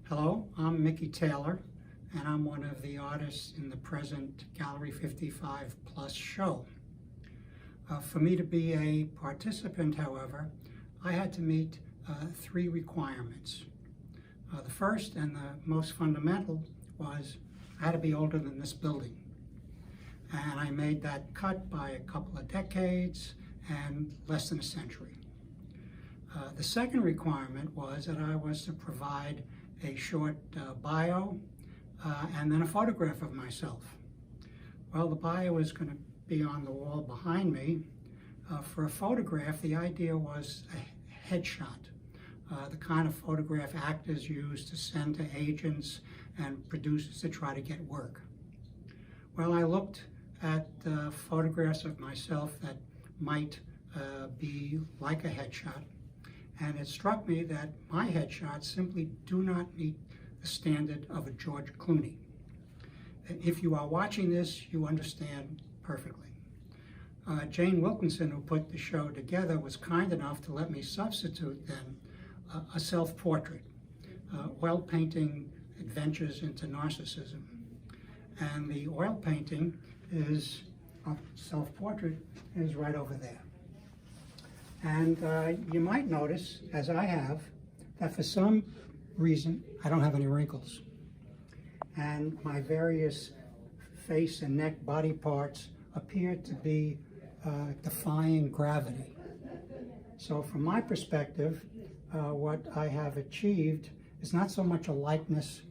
Hello, I'm Mickey Taylor, and I'm one of the artists in the present Gallery 55 Plus show. For me to be a participant, however, I had to meet three requirements. The first and the most fundamental was I had to be older than this building. And I made that cut by a couple of decades and less than a century. The second requirement was that I was to provide a short bio and then a photograph of myself. Well, the bio is going to be on the wall behind me. For a photograph, the idea was a headshot, the kind of photograph actors use to send to agents and producers to try to get work. Well, I looked at photographs of myself that might be like a headshot, and it struck me that my headshots simply do not meet the standard of a George Clooney. If you are watching this, you understand perfectly. Jane Wilkinson, who put the show together, was kind enough to let me substitute then a self-portrait, oil painting adventures into narcissism. And the oil painting is, self-portrait is right over there. And you might notice, as I have, that for some reason I don't have any wrinkles. And my various face and neck body parts appear to be defying gravity. So from my perspective, what I have achieved is not so much a likeness,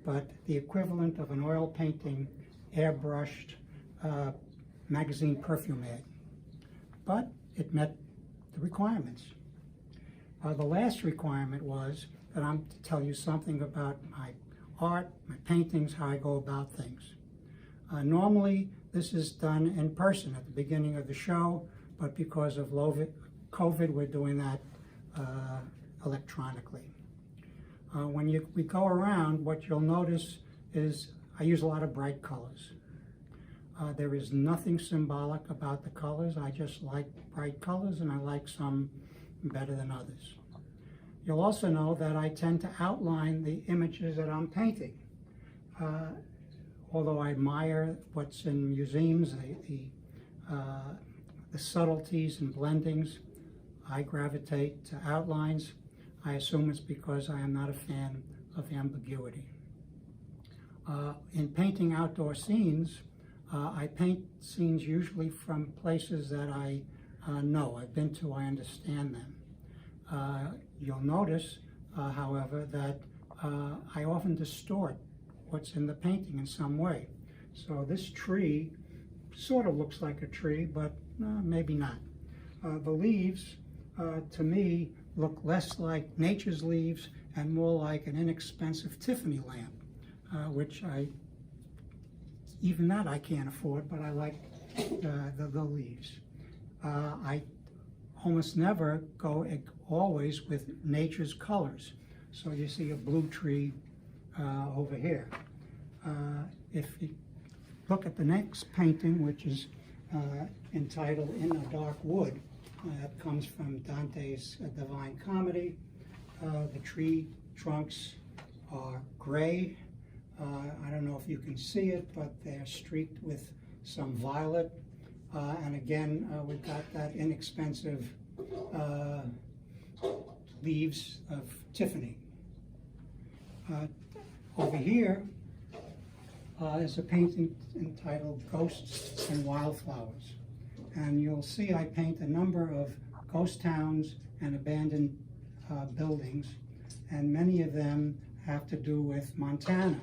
but the equivalent of an oil painting, airbrushed magazine perfume ad. But it met the requirements. The last requirement was that I'm to tell you something about my art, my paintings, how I go about things. Normally, this is done in person at the beginning of the show, but because of COVID, we're doing that electronically. When we go around, what you'll notice is I use a lot of bright colors. There is nothing symbolic about the colors. I just like bright colors, and I like some better than others. You'll also know that I tend to outline the images that I'm painting. Although I admire what's in museums, the subtleties and blendings, I gravitate to outlines. I assume it's because I am not a fan of ambiguity. In painting outdoor scenes, I paint scenes usually from places that I know, I've been to, I understand them. You'll notice, however, that I often distort what's in the painting in some way. So this tree sort of looks like a tree, but maybe not. The leaves, to me, look less like nature's leaves and more like an inexpensive Tiffany lamp, which even that I can't afford, but I like the leaves. I almost never go always with nature's colors. So you see a blue tree over here. If you look at the next painting, which is entitled In a Dark Wood, that comes from Dante's Divine Comedy. The tree trunks are gray. I don't know if you can see it, but they're streaked with some violet. And again, we've got that inexpensive leaves of Tiffany. Over here is a painting entitled Ghosts and Wildflowers. And you'll see I paint a number of ghost towns and abandoned buildings, and many of them have to do with Montana,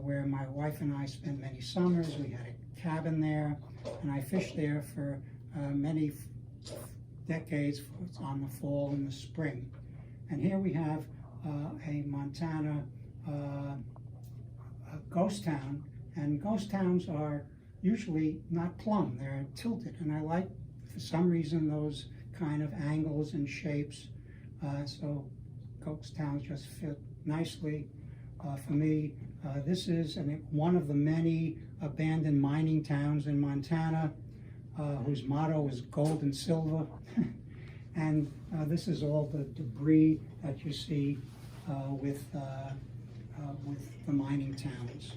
where my wife and I spent many summers. We had a cabin there, and I fished there for many decades on the fall and the spring. And here we have a Montana ghost town, and ghost towns are usually not plumb, they're tilted, and I like, for some reason, those kind of angles and shapes, so ghost towns just fit nicely. For me, this is one of the many abandoned mining towns in Montana, whose motto is gold and silver. And this is all the debris that you see with with the mining towns.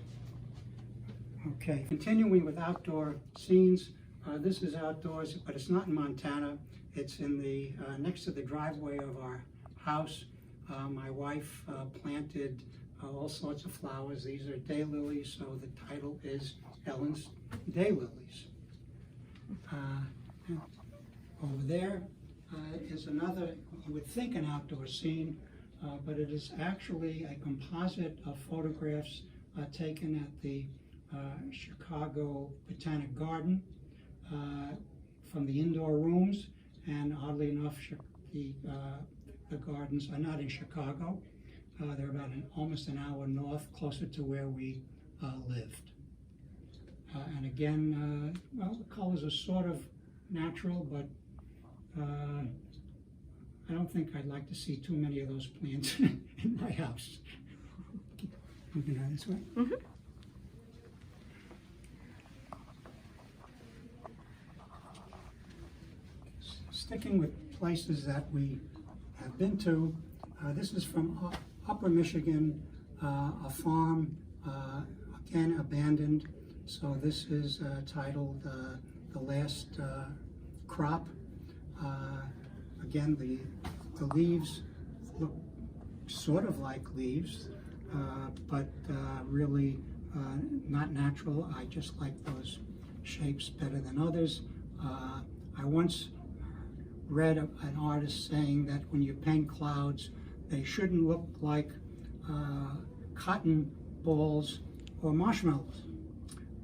Okay, continuing with outdoor scenes. This is outdoors, but it's not in Montana. It's in the next to the driveway of our house. My wife planted all sorts of flowers. These are daylilies, so the title is Helens Day Lilies. Over there is another, you would think, an outdoor scene, but it is actually a composite of photographs taken at the Chicago Botanic Garden from the indoor rooms, and oddly enough, the gardens are not in Chicago. They're about almost an hour north, closer to where we lived. And again, well, the colors are sort of natural, but I don't think I'd like to see too many of those plants in my house. Moving on this way. Mm-hmm. Sticking with places that we have been to, this is from Upper Michigan, a farm, again abandoned. So this is titled The Last Crop. Again, the leaves look sort of like leaves, but really not natural. I just like those shapes better than others. I once read an artist saying that when you paint clouds, they shouldn't look like cotton balls or marshmallows.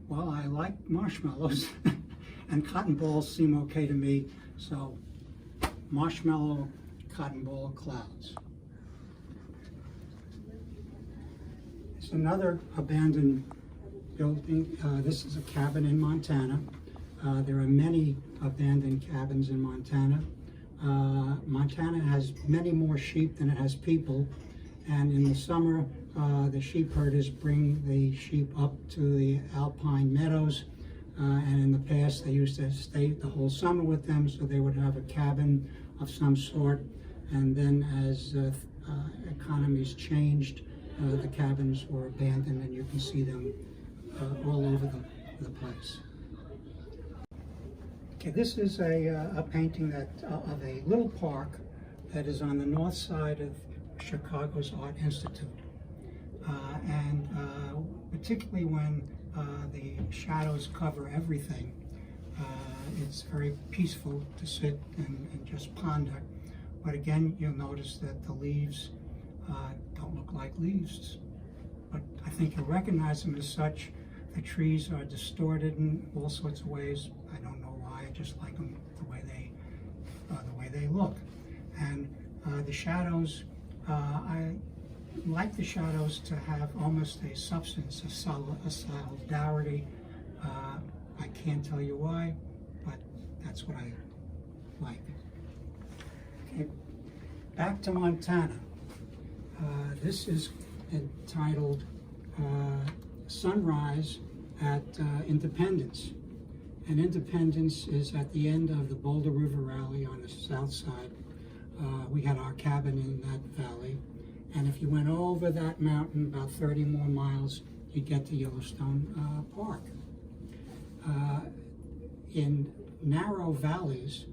Well, I like marshmallows, and cotton balls seem okay to me, so marshmallow, cotton ball clouds. It's another abandoned building. This is a cabin in Montana. There are many abandoned cabins in Montana. Montana has many more sheep than it has people, and in the summer the sheep herders bring the sheep up to the alpine meadows, and in the past they used to stay the whole summer with them, so they would have a cabin of some sort, and then as economies changed, the cabins were abandoned, and you can see them all over the place. Okay, this is a painting that of a little park that is on the north side of Chicago's Art Institute. And particularly when the shadows cover everything, it's very peaceful to sit and just ponder. But again, you'll notice that the leaves don't look like leaves. But I think you'll recognize them as such. The trees are distorted in all sorts of ways. I don't know why, I just like them the way they look. And the shadows, I like the shadows to have almost a substance, a solidarity. I can't tell you why, but that's what I like. Okay, back to Montana. This is entitled Sunrise at Independence. And Independence is at the end of the Boulder River Valley on the south side. We had our cabin in that valley. And if you went over that mountain about 30 more miles, you'd get to Yellowstone Park. In narrow valleys,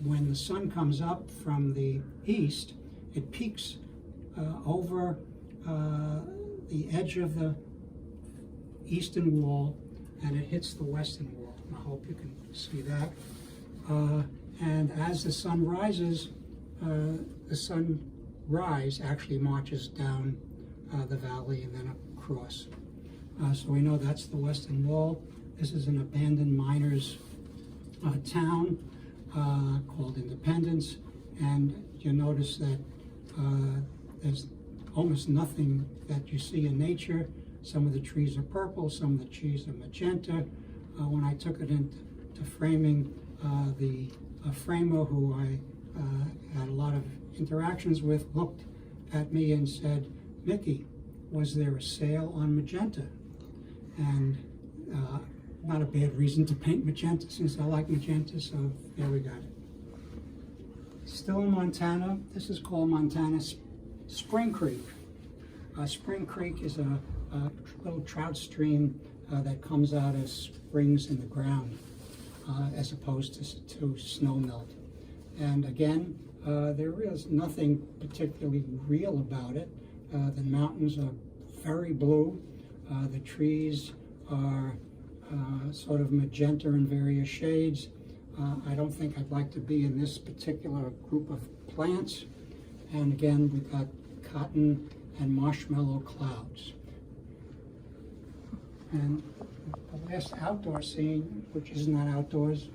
when the sun comes up from the east, it peaks over the edge of the eastern wall, and it hits the western wall. I hope you can see that. And as the sun rises, the sunrise actually marches down the valley and then across. So we know that's the western wall. This is an abandoned miners' town called Independence, and you'll notice that there's almost nothing that you see in nature. Some of the trees are purple, some of the trees are magenta. When I took it into framing, the framer who I had a lot of interactions with looked at me and said, "Mickey, was there a sale on magenta?" And not a bad reason to paint magenta since I like magenta, so there we got it. Still in Montana, this is called Montana Spring Creek. Spring Creek is a little trout stream that comes out as springs in the ground as opposed to snow melt. And again, there is nothing particularly real about it. The mountains are very blue. The trees are sort of magenta in various shades. I don't think I'd like to be in this particular group of plants. And again, we've got cotton and marshmallow clouds. And the last outdoor scene, which is not outdoors,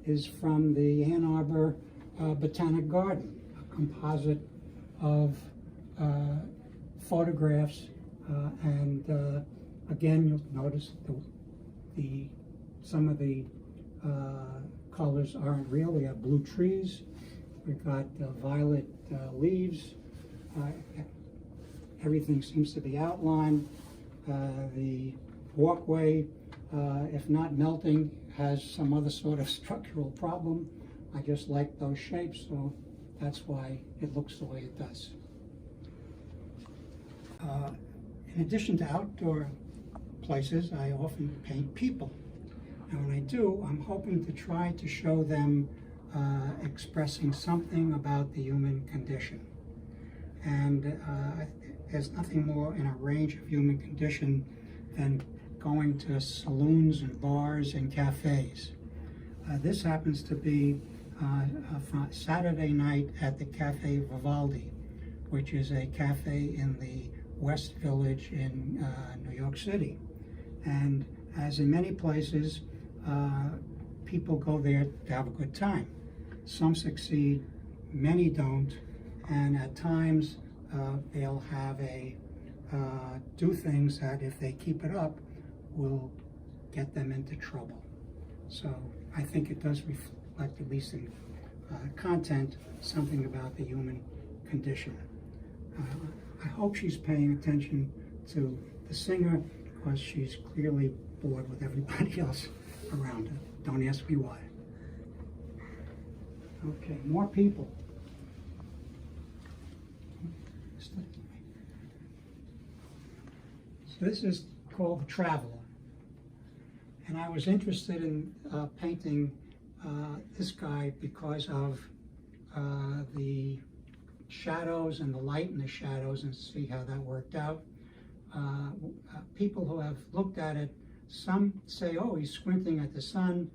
is from the Ann Arbor Botanic Garden, a composite of photographs. And again, you'll notice some of the colors aren't real. We have blue trees. We've got violet leaves. Everything seems to be outlined. The walkway, if not melting, has some other sort of structural problem. I just like those shapes, so that's why it looks the way it does. In addition to outdoor places, I often paint people. And when I do, I'm hoping to try to show them expressing something about the human condition. And there's nothing more in a range of human condition than going to saloons and bars and cafes. This happens to be Saturday night at the Cafe Vivaldi, which is a cafe in the West Village in New York City. And as in many places, people go there to have a good time. Some succeed, many don't, and at times they'll have do things that, if they keep it up, will get them into trouble. So I think it does reflect, at least in content, something about the human condition. I hope she's paying attention to the singer, because she's clearly bored with everybody else around her. Don't ask me why. Okay, more people. So this is called The Traveler. And I was interested in painting this guy because of the shadows and the light in the shadows, and see how that worked out. People who have looked at it, some say, oh, he's squinting at the sun.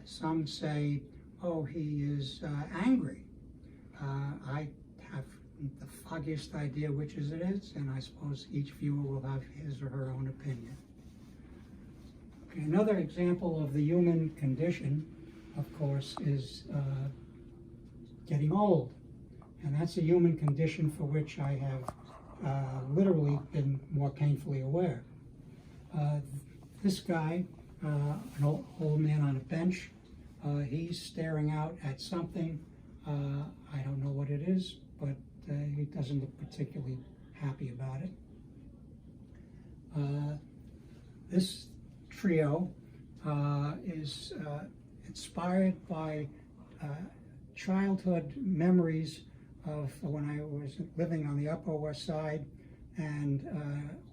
Some say, oh, he is angry. I have the foggiest idea which it is, and I suppose each viewer will have his or her own opinion. Okay, another example of the human condition, of course, is getting old. And that's a human condition for which I have literally been more painfully aware. This guy, an old man on a bench, he's staring out at something. I don't know what it is, but he doesn't look particularly happy about it. This trio is inspired by childhood memories of when I was living on the Upper West Side, and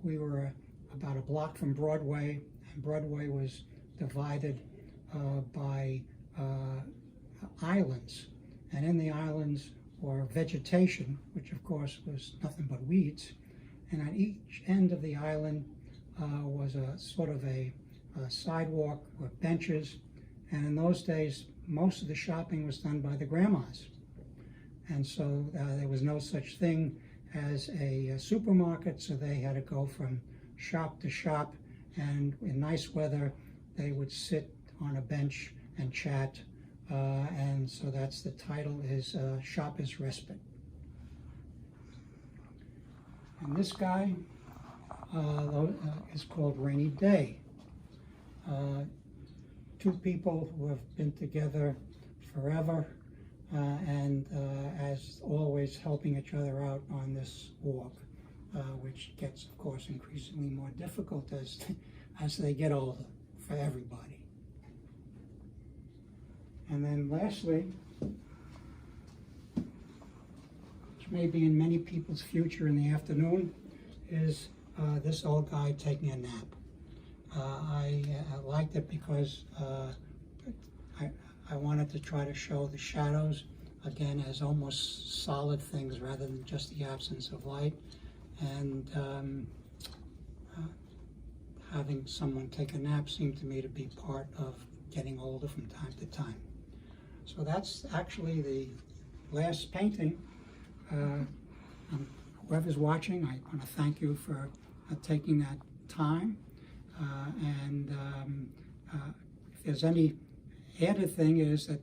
we were about a block from Broadway, and Broadway was divided by islands, and in the islands were vegetation, which of course was nothing but weeds, and at each end of the island was a sort of a sidewalk with benches, and in those days most of the shopping was done by the grandmas. And so there was no such thing as a supermarket, so they had to go from shop to shop, and in nice weather they would sit on a bench and chat, and so that's the title, is Shopper's Respite. And this guy is called Rainy Day. Two people who have been together forever, and as always helping each other out on this walk, which gets, of course, increasingly more difficult as they get older for everybody. And then lastly, may be in many people's future in the afternoon is this old guy taking a nap. I liked it because I wanted to try to show the shadows again as almost solid things rather than just the absence of light, and having someone take a nap seemed to me to be part of getting older from time to time. So that's actually the last painting. Whoever's watching, I want to thank you for taking that time. If there's any added thing is that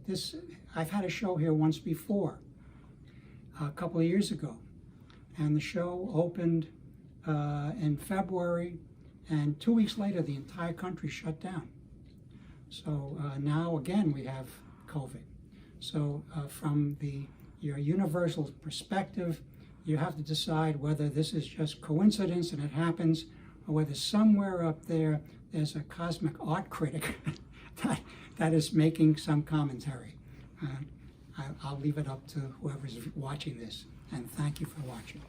I've had a show here once before, a couple of years ago, and the show opened in February, and 2 weeks later the entire country shut down. So now again we have COVID. So from your universal perspective, you have to decide whether this is just coincidence and it happens, or whether somewhere up there there's a cosmic art critic that is making some commentary. I'll leave it up to whoever's watching this, and thank you for watching.